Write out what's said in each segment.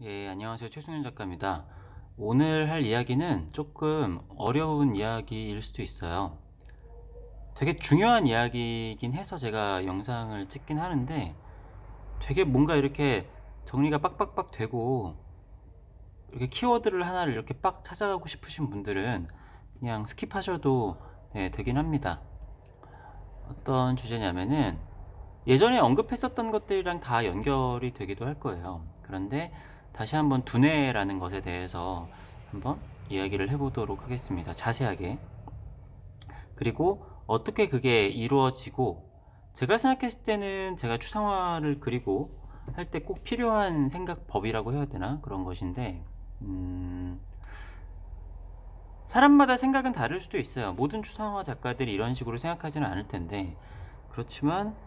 예, 안녕하세요. 최승윤 작가입니다. 오늘 할 이야기는 조금 어려운 이야기일 수도 있어요. 되게 중요한 이야기이긴 해서 제가 영상을 찍긴 하는데 되게 뭔가 이렇게 정리가 빡빡빡 되고 이렇게 키워드를 하나를 이렇게 빡 찾아가고 싶으신 분들은 그냥 스킵하셔도 되긴 합니다. 어떤 주제냐면은 예전에 언급했었던 것들이랑 다 연결이 되기도 할 거예요. 그런데 다시 한번 두뇌라는 것에 대해서 한번 이야기를 해보도록 하겠습니다. 자세하게. 그리고 어떻게 그게 이루어지고, 제가 생각했을 때는 제가 추상화를 그리고 할 때 꼭 필요한 생각법이라고 해야 되나? 그런 것인데, 사람마다 생각은 다를 수도 있어요. 모든 추상화 작가들이 이런 식으로 생각하지는 않을 텐데, 그렇지만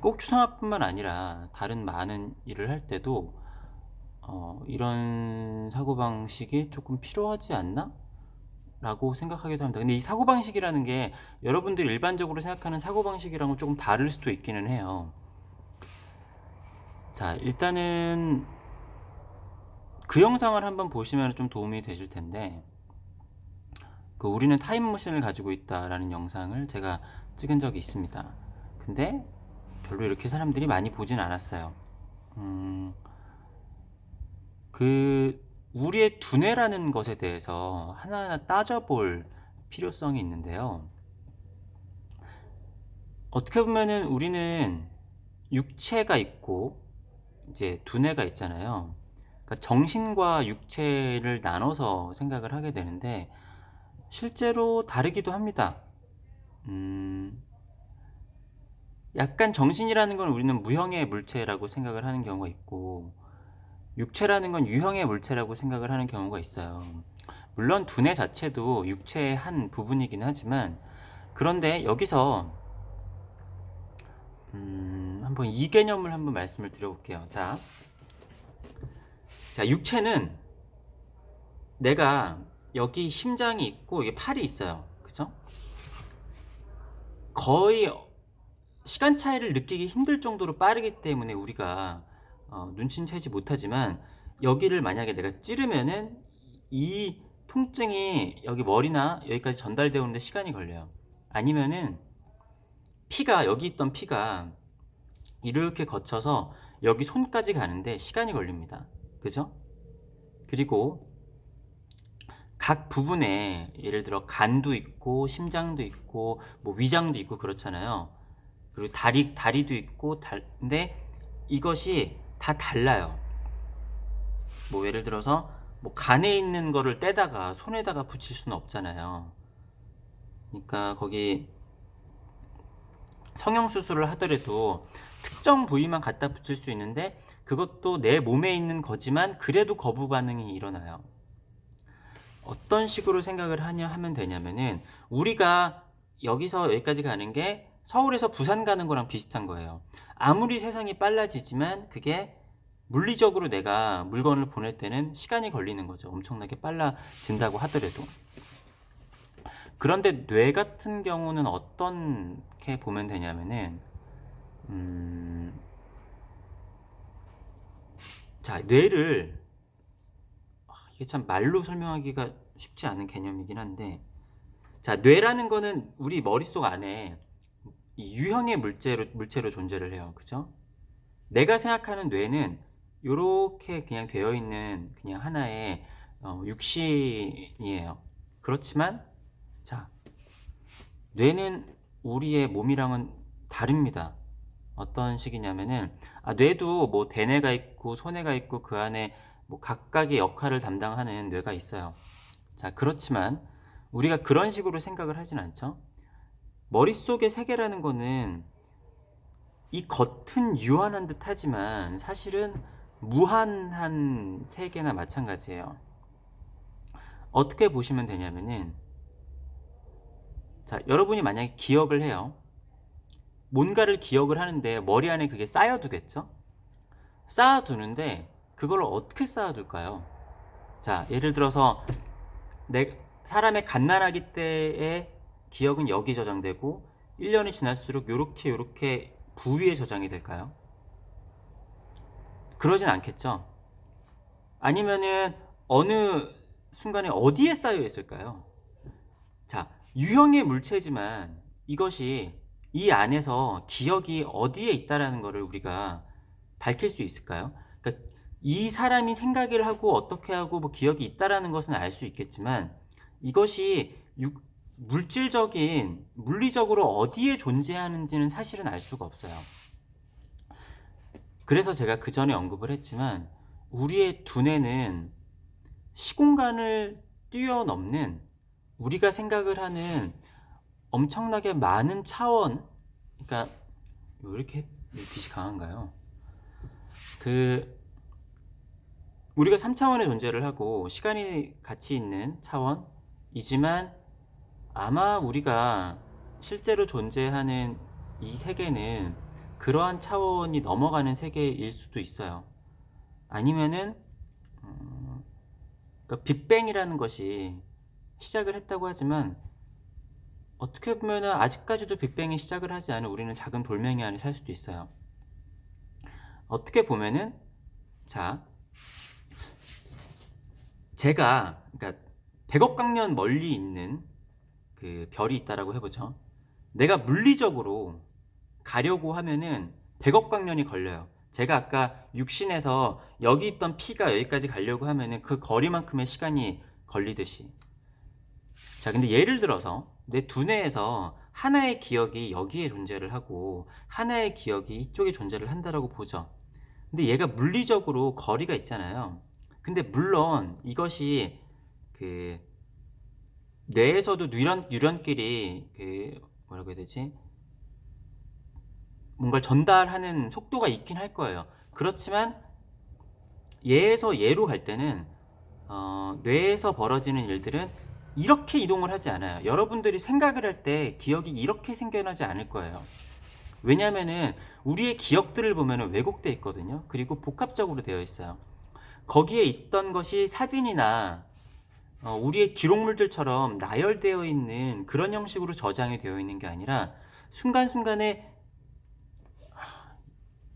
꼭 추상화뿐만 아니라 다른 많은 일을 할 때도 이런 사고방식이 조금 필요하지 않나? 라고 생각하기도 합니다. 근데 이 사고방식이라는 게 여러분들이 일반적으로 생각하는 사고방식이랑은 조금 다를 수도 있기는 해요. 자, 일단은 그 영상을 한번 보시면 좀 도움이 되실 텐데, 그 우리는 타임머신을 가지고 있다라는 영상을 제가 찍은 적이 있습니다. 근데 별로 이렇게 사람들이 많이 보진 않았어요. 그 우리의 두뇌라는 것에 대해서 하나하나 따져볼 필요성이 있는데요. 어떻게 보면은 우리는 육체가 있고 이제 두뇌가 있잖아요. 그러니까 정신과 육체를 나눠서 생각을 하게 되는데 실제로 다르기도 합니다. 약간 정신이라는 건 우리는 무형의 물체라고 생각을 하는 경우가 있고, 육체라는 건 유형의 물체라고 생각을 하는 경우가 있어요. 물론 두뇌 자체도 육체의 한 부분이긴 하지만, 그런데 여기서 한번 이 개념을 한번 말씀을 드려볼게요. 자, 육체는 내가 여기 심장이 있고 이게 팔이 있어요. 그죠? 거의 시간 차이를 느끼기 힘들 정도로 빠르기 때문에 우리가 눈치는 채지 못하지만, 여기를 만약에 내가 찌르면은 이 통증이 여기 머리나 여기까지 전달되는데 시간이 걸려요. 아니면은 피가, 여기 있던 피가 이렇게 거쳐서 여기 손까지 가는데 시간이 걸립니다. 그죠? 그리고 각 부분에 예를 들어 간도 있고 심장도 있고 뭐 위장도 있고 그렇잖아요. 그리고 다리도 있고 근데 이것이 다 달라요. 뭐 예를 들어서 뭐 간에 있는 거를 떼다가 손에다가 붙일 수는 없잖아요. 그러니까 거기 성형수술을 하더라도 특정 부위만 갖다 붙일 수 있는데, 그것도 내 몸에 있는 거지만 그래도 거부 반응이 일어나요. 어떤 식으로 생각을 하냐 하면 되냐면은, 우리가 여기서 여기까지 가는 게 서울에서 부산 가는 거랑 비슷한 거예요. 아무리 세상이 빨라지지만 그게 물리적으로 내가 물건을 보낼 때는 시간이 걸리는 거죠. 엄청나게 빨라진다고 하더라도. 그런데 뇌 같은 경우는 어떻게 보면 되냐면은, 자, 뇌를, 이게 참 말로 설명하기가 쉽지 않은 개념이긴 한데, 자, 뇌라는 거는 우리 머릿속 안에 이 유형의 물체로 존재를 해요. 그죠? 내가 생각하는 뇌는 이렇게 그냥 되어 있는 그냥 하나의 육신이에요. 그렇지만, 자, 뇌는 우리의 몸이랑은 다릅니다. 어떤 식이냐면은, 뇌도 뭐 대뇌가 있고 소뇌가 있고 그 안에 뭐 각각의 역할을 담당하는 뇌가 있어요. 자, 그렇지만 우리가 그런 식으로 생각을 하진 않죠. 머릿속의 세계라는 거는 이 겉은 유한한 듯 하지만 사실은 무한한 세계나 마찬가지예요. 어떻게 보시면 되냐면은, 자, 여러분이 만약에 기억을 해요. 뭔가를 기억을 하는데 머리 안에 그게 쌓여두겠죠? 쌓아두는데 그걸 어떻게 쌓아둘까요? 자, 예를 들어서 사람의 갓난아기 때의 기억은 여기 저장되고 1년이 지날수록 요렇게 부위에 저장이 될까요? 그러진 않겠죠. 아니면은 어느 순간에 어디에 쌓여 있을까요? 자, 유형의 물체지만 이것이 이 안에서 기억이 어디에 있다라는 것을 우리가 밝힐 수 있을까요? 그러니까 이 사람이 생각을 하고 어떻게 하고 뭐 기억이 있다라는 것은 알 수 있겠지만 이것이 물질적인 물리적으로 어디에 존재하는지는 사실은 알 수가 없어요. 그래서 제가 그 전에 언급을 했지만 우리의 두뇌는 시공간을 뛰어넘는 우리가 생각을 하는 엄청나게 많은 차원, 그러니까 왜 이렇게 빛이 강한가요? 그 우리가 3차원의 존재를 하고 시간이 같이 있는 차원이지만 아마 우리가 실제로 존재하는 이 세계는 그러한 차원이 넘어가는 세계일 수도 있어요. 아니면은 그러니까 빅뱅이라는 것이 시작을 했다고 하지만 어떻게 보면 아직까지도 빅뱅이 시작을 하지 않은 우리는 작은 돌멩이 안에 살 수도 있어요. 어떻게 보면은 자, 제가 그러니까 100억 광년 멀리 있는 그 별이 있다라고 해보죠. 내가 물리적으로 가려고 하면은 100억 광년이 걸려요. 제가 아까 육신에서 여기 있던 피가 여기까지 가려고 하면은 그 거리만큼의 시간이 걸리듯이. 자, 근데 예를 들어서 내 두뇌에서 하나의 기억이 여기에 존재를 하고 하나의 기억이 이쪽에 존재를 한다라고 보죠. 근데 얘가 물리적으로 거리가 있잖아요. 근데 물론 이것이 그 뇌에서도 뉴런끼리 그 뭐라고 해야 되지? 뭔가를 전달하는 속도가 있긴 할 거예요. 그렇지만 얘에서 얘로 갈 때는 뇌에서 벌어지는 일들은 이렇게 이동을 하지 않아요. 여러분들이 생각을 할 때 기억이 이렇게 생겨나지 않을 거예요. 왜냐면은 우리의 기억들을 보면 왜곡되어 있거든요. 그리고 복합적으로 되어 있어요. 거기에 있던 것이 사진이나 우리의 기록물들처럼 나열되어 있는 그런 형식으로 저장이 되어 있는 게 아니라 순간순간에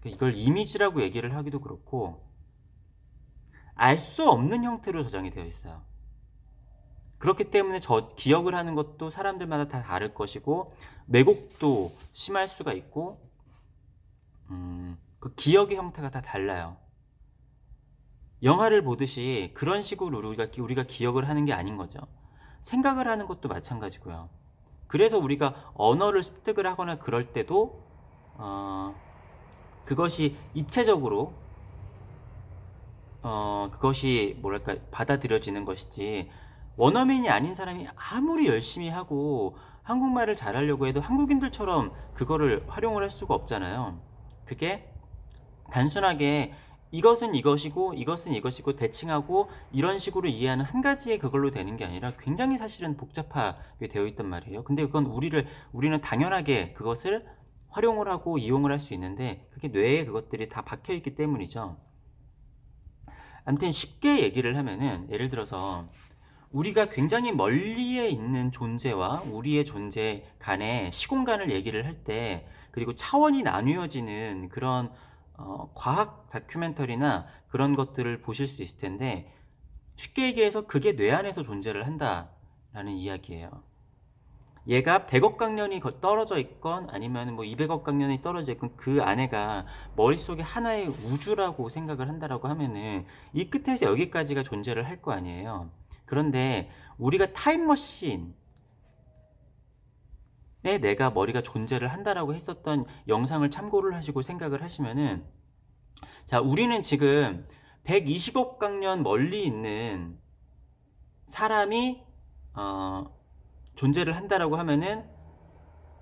이걸 이미지라고 얘기를 하기도 그렇고 알 수 없는 형태로 저장이 되어 있어요. 그렇기 때문에 기억을 하는 것도 사람들마다 다 다를 것이고 왜곡도 심할 수가 있고 그 기억의 형태가 다 달라요. 영화를 보듯이 그런 식으로 우리가 기억을 하는 게 아닌 거죠. 생각을 하는 것도 마찬가지고요. 그래서 우리가 언어를 습득을 하거나 그럴 때도 그것이 입체적으로 그것이 뭐랄까 받아들여지는 것이지 원어민이 아닌 사람이 아무리 열심히 하고 한국말을 잘하려고 해도 한국인들처럼 그거를 활용을 할 수가 없잖아요. 그게 단순하게 이것은 이것이고 이것은 이것이고 대칭하고 이런 식으로 이해하는 한 가지의 그걸로 되는 게 아니라 굉장히 사실은 복잡하게 되어 있단 말이에요. 근데 그건 우리는 당연하게 그것을 활용을 하고 이용을 할 수 있는데 그게 뇌에 그것들이 다 박혀 있기 때문이죠. 아무튼 쉽게 얘기를 하면은 예를 들어서 우리가 굉장히 멀리에 있는 존재와 우리의 존재 간의 시공간을 얘기를 할 때 그리고 차원이 나뉘어지는 그런 과학 다큐멘터리나 그런 것들을 보실 수 있을 텐데 쉽게 얘기해서 그게 뇌 안에서 존재를 한다라는 이야기예요. 얘가 100억 광년이 떨어져 있건 아니면 뭐 200억 광년이 떨어져 있건 그 안에가 머릿속에 하나의 우주라고 생각을 한다라고 하면은 이 끝에서 여기까지가 존재를 할 거 아니에요. 그런데 우리가 타임머신에 내가 머리가 존재를 한다라고 했었던 영상을 참고를 하시고 생각을 하시면은 자, 우리는 지금 120억 광년 멀리 있는 사람이 존재를 한다라고 하면은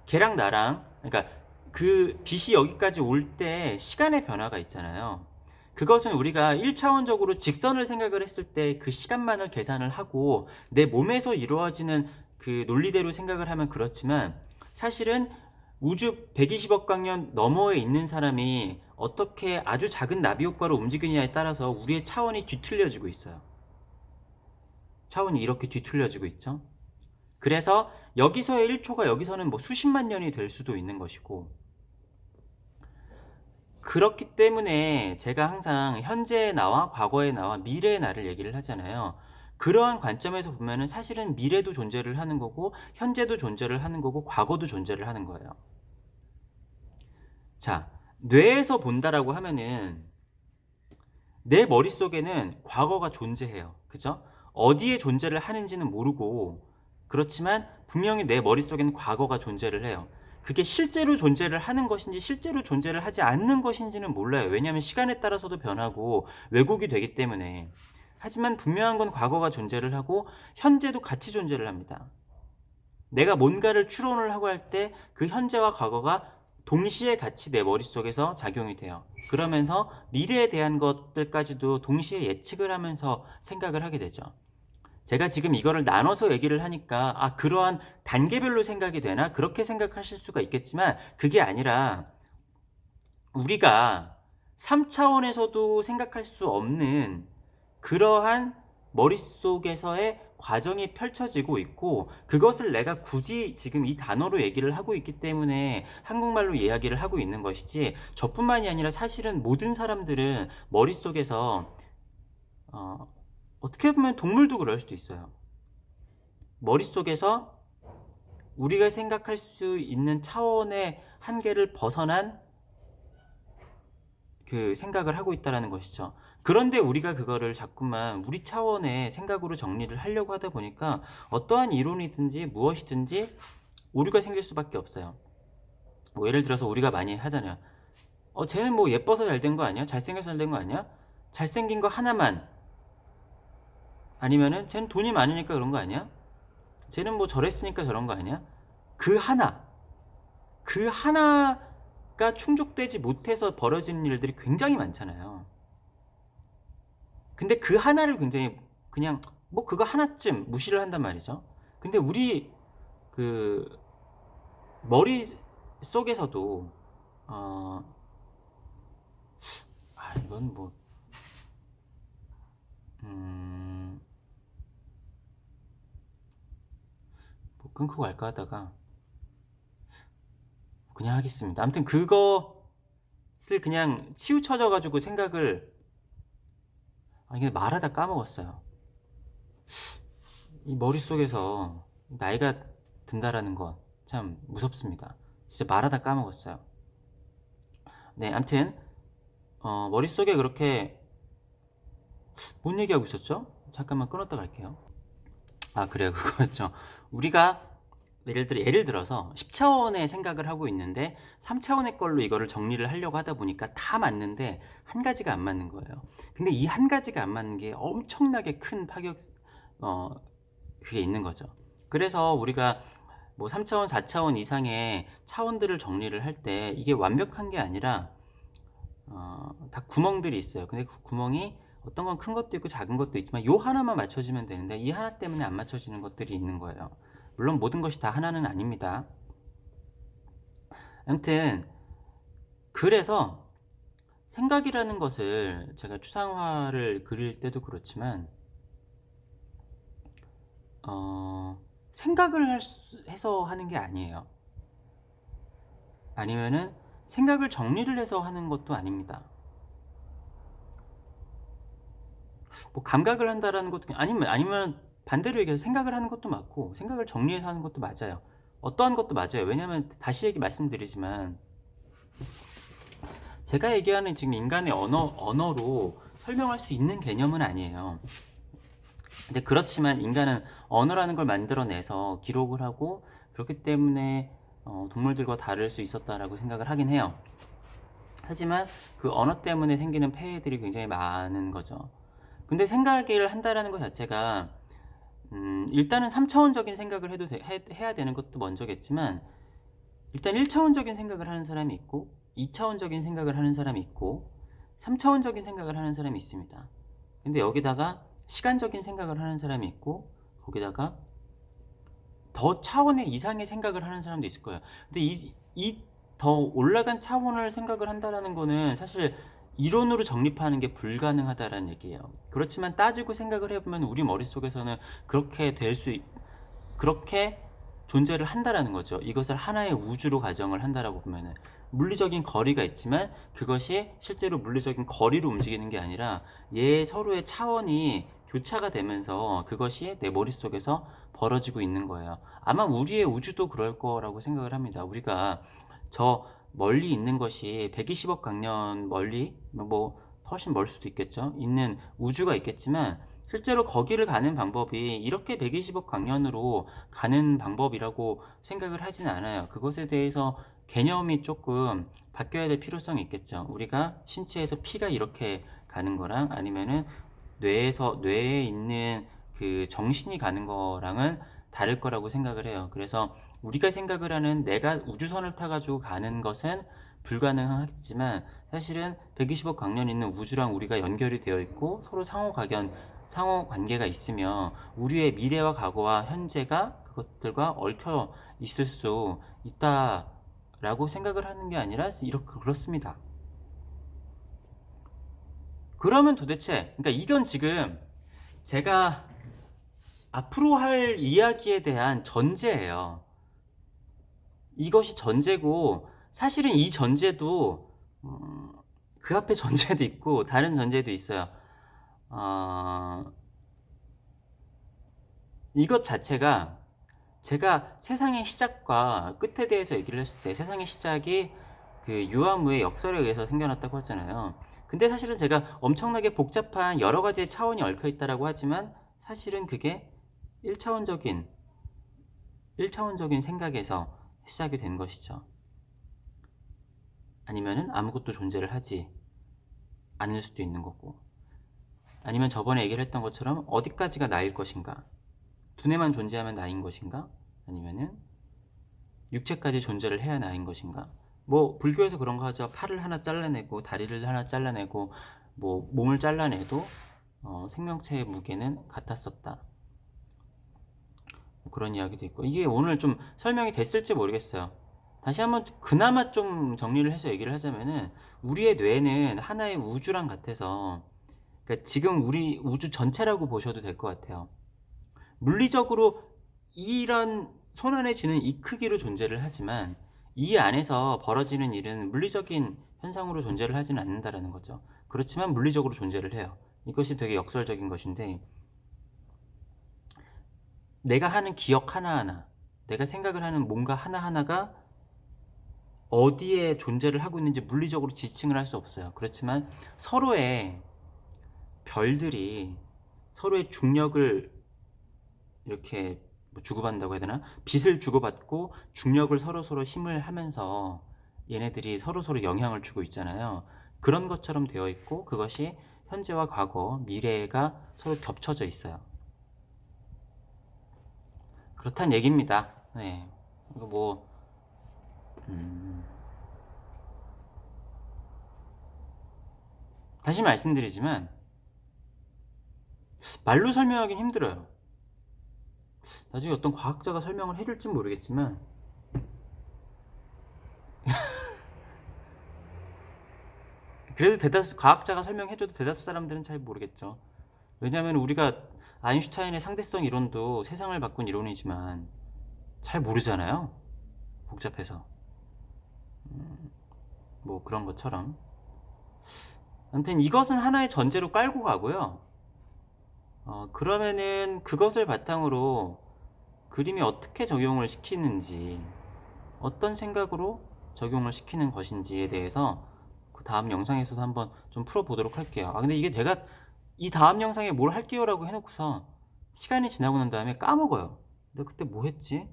걔랑 나랑 그러니까 그 빛이 여기까지 올 때 시간의 변화가 있잖아요. 그것은 우리가 1차원적으로 직선을 생각을 했을 때 그 시간만을 계산을 하고 내 몸에서 이루어지는 그 논리대로 생각을 하면 그렇지만 사실은 우주 120억 광년 너머에 있는 사람이 어떻게 아주 작은 나비 효과로 움직이느냐에 따라서 우리의 차원이 뒤틀려지고 있어요. 차원이 이렇게 뒤틀려지고 있죠. 그래서 여기서의 1초가 여기서는 뭐 수십만 년이 될 수도 있는 것이고 그렇기 때문에 제가 항상 현재의 나와 과거의 나와 미래의 나를 얘기를 하잖아요. 그러한 관점에서 보면은 사실은 미래도 존재를 하는 거고 현재도 존재를 하는 거고 과거도 존재를 하는 거예요. 자, 뇌에서 본다라고 하면은 내 머릿속에는 과거가 존재해요. 그죠? 어디에 존재를 하는지는 모르고 그렇지만 분명히 내 머릿속에는 과거가 존재를 해요. 그게 실제로 존재를 하는 것인지 실제로 존재를 하지 않는 것인지는 몰라요. 왜냐하면 시간에 따라서도 변하고 왜곡이 되기 때문에. 하지만 분명한 건 과거가 존재를 하고 현재도 같이 존재를 합니다. 내가 뭔가를 추론을 하고 할 때 그 현재와 과거가 동시에 같이 내 머릿속에서 작용이 돼요. 그러면서 미래에 대한 것들까지도 동시에 예측을 하면서 생각을 하게 되죠. 제가 지금 이거를 나눠서 얘기를 하니까 그러한 단계별로 생각이 되나? 그렇게 생각하실 수가 있겠지만 그게 아니라 우리가 3차원에서도 생각할 수 없는 그러한 머릿속에서의 과정이 펼쳐지고 있고 그것을 내가 굳이 지금 이 단어로 얘기를 하고 있기 때문에 한국말로 이야기를 하고 있는 것이지 저뿐만이 아니라 사실은 모든 사람들은 머릿속에서 어떻게 보면 동물도 그럴 수도 있어요. 머릿속에서 우리가 생각할 수 있는 차원의 한계를 벗어난 그 생각을 하고 있다는 것이죠. 그런데 우리가 그거를 자꾸만 우리 차원의 생각으로 정리를 하려고 하다 보니까 어떠한 이론이든지 무엇이든지 오류가 생길 수밖에 없어요. 뭐 예를 들어서 우리가 많이 하잖아요. 쟤는 뭐 예뻐서 잘 된 거 아니야? 잘생겨서 잘 된 거 아니야? 잘생긴 거 하나만. 아니면은 쟤는 돈이 많으니까 그런 거 아니야? 쟤는 뭐 저랬으니까 저런 거 아니야? 그 하나가 충족되지 못해서 벌어지는 일들이 굉장히 많잖아요. 근데 그 하나를 굉장히 그냥 뭐 그거 하나쯤 무시를 한단 말이죠. 근데 우리 그 머리 속에서도 이건 뭐 끊고 갈까 하다가 그냥 하겠습니다. 아무튼 그것을 그냥 치우쳐져 가지고 생각을 근데 말하다 까먹었어요. 이 머릿속에서 나이가 든다라는 것 참 무섭습니다. 진짜 말하다 까먹었어요. 네, 아무튼 머릿속에 그렇게 뭔 얘기하고 있었죠? 잠깐만 끊었다 갈게요. 그래요. 그거였죠. 우리가 예를 들어서 10차원의 생각을 하고 있는데 3차원의 걸로 이거를 정리를 하려고 하다 보니까 다 맞는데 한 가지가 안 맞는 거예요. 근데 이 한 가지가 안 맞는 게 엄청나게 큰 파격 그게 있는 거죠. 그래서 우리가 뭐 3차원, 4차원 이상의 차원들을 정리를 할 때 이게 완벽한 게 아니라 다 구멍들이 있어요. 근데 그 구멍이 어떤 건 큰 것도 있고 작은 것도 있지만 요 하나만 맞춰지면 되는데 이 하나 때문에 안 맞춰지는 것들이 있는 거예요. 물론 모든 것이 다 하나는 아닙니다. 아무튼 그래서 생각이라는 것을 제가 추상화를 그릴 때도 그렇지만 생각을 해서 하는 게 아니에요. 아니면은 생각을 정리를 해서 하는 것도 아닙니다. 뭐 감각을 한다라는 것도 아니면 반대로 얘기해서 생각을 하는 것도 맞고 생각을 정리해서 하는 것도 맞아요. 어떠한 것도 맞아요. 왜냐면 다시 말씀드리지만 제가 얘기하는 지금 인간의 언어로 설명할 수 있는 개념은 아니에요. 근데 그렇지만 인간은 언어라는 걸 만들어내서 기록을 하고 그렇기 때문에 동물들과 다를 수 있었다라고 생각을 하긴 해요. 하지만 그 언어 때문에 생기는 폐해들이 굉장히 많은 거죠. 근데 생각을 한다라는 것 자체가 일단은 3차원적인 생각을 해야 되는 것도 먼저겠지만 일단 1차원적인 생각을 하는 사람이 있고 2차원적인 생각을 하는 사람이 있고 3차원적인 생각을 하는 사람이 있습니다. 근데 여기다가 시간적인 생각을 하는 사람이 있고 거기다가 더 차원의 이상의 생각을 하는 사람도 있을 거예요. 근데 이 더 올라간 차원을 생각을 한다라는 거는 사실 이론으로 정립하는 게 불가능하다라는 얘기예요. 그렇지만 따지고 생각을 해보면 우리 머릿속에서는 그렇게 존재를 한다라는 거죠. 이것을 하나의 우주로 가정을 한다라고 보면은 물리적인 거리가 있지만 그것이 실제로 물리적인 거리로 움직이는 게 아니라 서로의 차원이 교차가 되면서 그것이 내 머릿속에서 벌어지고 있는 거예요. 아마 우리의 우주도 그럴 거라고 생각을 합니다. 우리가 저 멀리 있는 것이 120억 광년 멀리, 뭐 훨씬 멀 수도 있겠죠. 있는 우주가 있겠지만 실제로 거기를 가는 방법이 이렇게 120억 광년으로 가는 방법이라고 생각을 하진 않아요. 그것에 대해서 개념이 조금 바뀌어야 될 필요성이 있겠죠. 우리가 신체에서 피가 이렇게 가는 거랑 아니면은 뇌에 있는 그 정신이 가는 거랑은 다를 거라고 생각을 해요. 그래서 우리가 생각을 하는 내가 우주선을 타가지고 가는 것은 불가능하겠지만 사실은 120억 광년 있는 우주랑 우리가 연결이 되어 있고 서로 상호 관계가 있으며 우리의 미래와 과거와 현재가 그것들과 얽혀 있을 수 있다라고 생각을 하는 게 아니라 이렇게 그렇습니다. 그러면 도대체 그러니까 이건 지금 제가 앞으로 할 이야기에 대한 전제예요. 이것이 전제고 사실은 이 전제도 그 앞에 전제도 있고 다른 전제도 있어요. 이것 자체가 제가 세상의 시작과 끝에 대해서 얘기를 했을 때 세상의 시작이 그 유아무의 역설에 의해서 생겨났다고 했잖아요. 근데 사실은 제가 엄청나게 복잡한 여러 가지의 차원이 얽혀 있다라고 하지만 사실은 그게 1차원적인 생각에서 시작이 된 것이죠. 아니면은 아무것도 존재를 하지 않을 수도 있는 거고. 아니면 저번에 얘기를 했던 것처럼 어디까지가 나일 것인가? 두뇌만 존재하면 나인 것인가? 아니면은 육체까지 존재를 해야 나인 것인가? 뭐 불교에서 그런 거 하죠. 팔을 하나 잘라내고 다리를 하나 잘라내고 뭐 몸을 잘라내도 생명체의 무게는 같았었다. 뭐 그런 이야기도 있고 이게 오늘 좀 설명이 됐을지 모르겠어요. 다시 한번 그나마 좀 정리를 해서 얘기를 하자면은 우리의 뇌는 하나의 우주랑 같아서 그러니까 지금 우리 우주 전체라고 보셔도 될 것 같아요. 물리적으로 이런 손안에 쥐는 이 크기로 존재를 하지만 이 안에서 벌어지는 일은 물리적인 현상으로 존재를 하지는 않는다라는 거죠. 그렇지만 물리적으로 존재를 해요. 이것이 되게 역설적인 것인데 내가 하는 기억 하나하나, 내가 생각을 하는 뭔가 하나하나가 어디에 존재를 하고 있는지 물리적으로 지칭을 할 수 없어요. 그렇지만 서로의 별들이 서로의 중력을 이렇게 뭐 주고받는다고 해야 되나? 빛을 주고받고 중력을 서로 힘을 하면서 얘네들이 서로 영향을 주고 있잖아요. 그런 것처럼 되어 있고 그것이 현재와 과거, 미래가 서로 겹쳐져 있어요. 그렇단 얘기입니다. 네. 이거 뭐 다시 말씀드리지만 말로 설명하기는 힘들어요. 나중에 어떤 과학자가 설명을 해줄진 모르겠지만 그래도 과학자가 설명해줘도 대다수 사람들은 잘 모르겠죠. 왜냐하면 우리가 아인슈타인의 상대성 이론도 세상을 바꾼 이론이지만 잘 모르잖아요. 복잡해서. 뭐 그런 것처럼. 아무튼 이것은 하나의 전제로 깔고 가고요. 그러면은 그것을 바탕으로 그림이 어떻게 적용을 시키는지, 어떤 생각으로 적용을 시키는 것인지에 대해서 그 다음 영상에서도 한번 좀 풀어보도록 할게요. 근데 이게 제가 이 다음 영상에 뭘 할게요라고 해놓고서 시간이 지나고 난 다음에 까먹어요. 내가 그때 뭐 했지?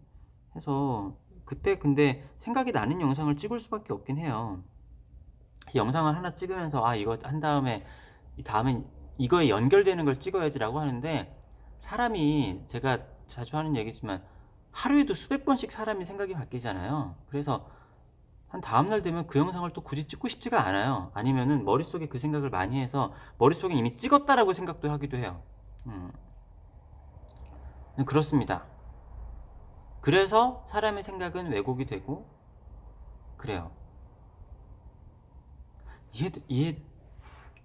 해서 그때 근데 생각이 나는 영상을 찍을 수밖에 없긴 해요. 영상을 하나 찍으면서 이거 한 다음에 이 다음엔 이거에 연결되는 걸 찍어야지라고 하는데 사람이 제가 자주 하는 얘기지만 하루에도 수백 번씩 사람이 생각이 바뀌잖아요. 그래서 한 다음날 되면 그 영상을 또 굳이 찍고 싶지가 않아요. 아니면은 머릿속에 그 생각을 많이 해서 머릿속에 이미 찍었다라고 생각도 하기도 해요. 그렇습니다. 그래서 사람의 생각은 왜곡이 되고 그래요.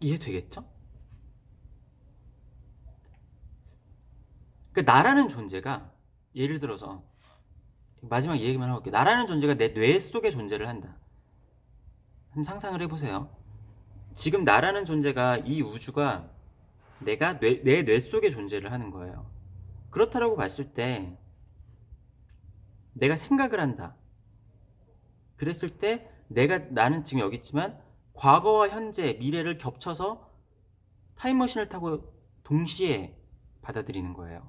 이해되겠죠? 그러니까 나라는 존재가 예를 들어서 마지막 얘기만 해볼게요. 나라는 존재가 내 뇌 속에 존재를 한다. 한번 상상을 해보세요. 지금 나라는 존재가, 이 우주가 내가 내 뇌 속에 존재를 하는 거예요. 그렇다라고 봤을 때 내가 생각을 한다. 그랬을 때 나는 지금 여기 있지만 과거와 현재, 미래를 겹쳐서 타임머신을 타고 동시에 받아들이는 거예요.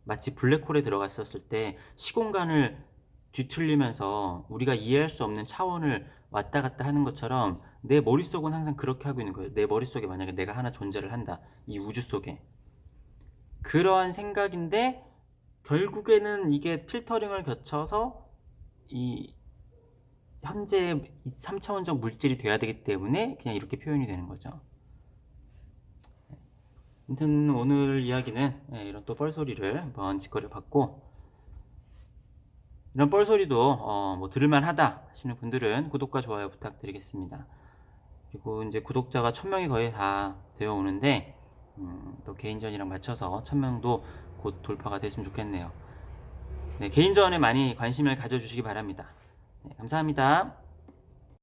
마치 블랙홀에 들어갔었을 때 시공간을 뒤틀리면서 우리가 이해할 수 없는 차원을 왔다 갔다 하는 것처럼 내 머릿속은 항상 그렇게 하고 있는 거예요. 내 머릿속에 만약에 내가 하나 존재를 한다. 이 우주 속에. 그러한 생각인데 결국에는 이게 필터링을 거쳐서 이 현재 3차원적 물질이 돼야 되기 때문에 그냥 이렇게 표현이 되는 거죠. 아무튼 오늘 이야기는 이런 또 뻘소리를 한번 짓거려 봤고, 이런 뻘소리도 뭐 들을만 하다 하시는 분들은 구독과 좋아요 부탁드리겠습니다. 그리고 이제 구독자가 1000명이 거의 다 되어 오는데 또 개인전이랑 맞춰서 1000명도 곧 돌파가 됐으면 좋겠네요. 네, 개인전에 많이 관심을 가져주시기 바랍니다. 네, 감사합니다.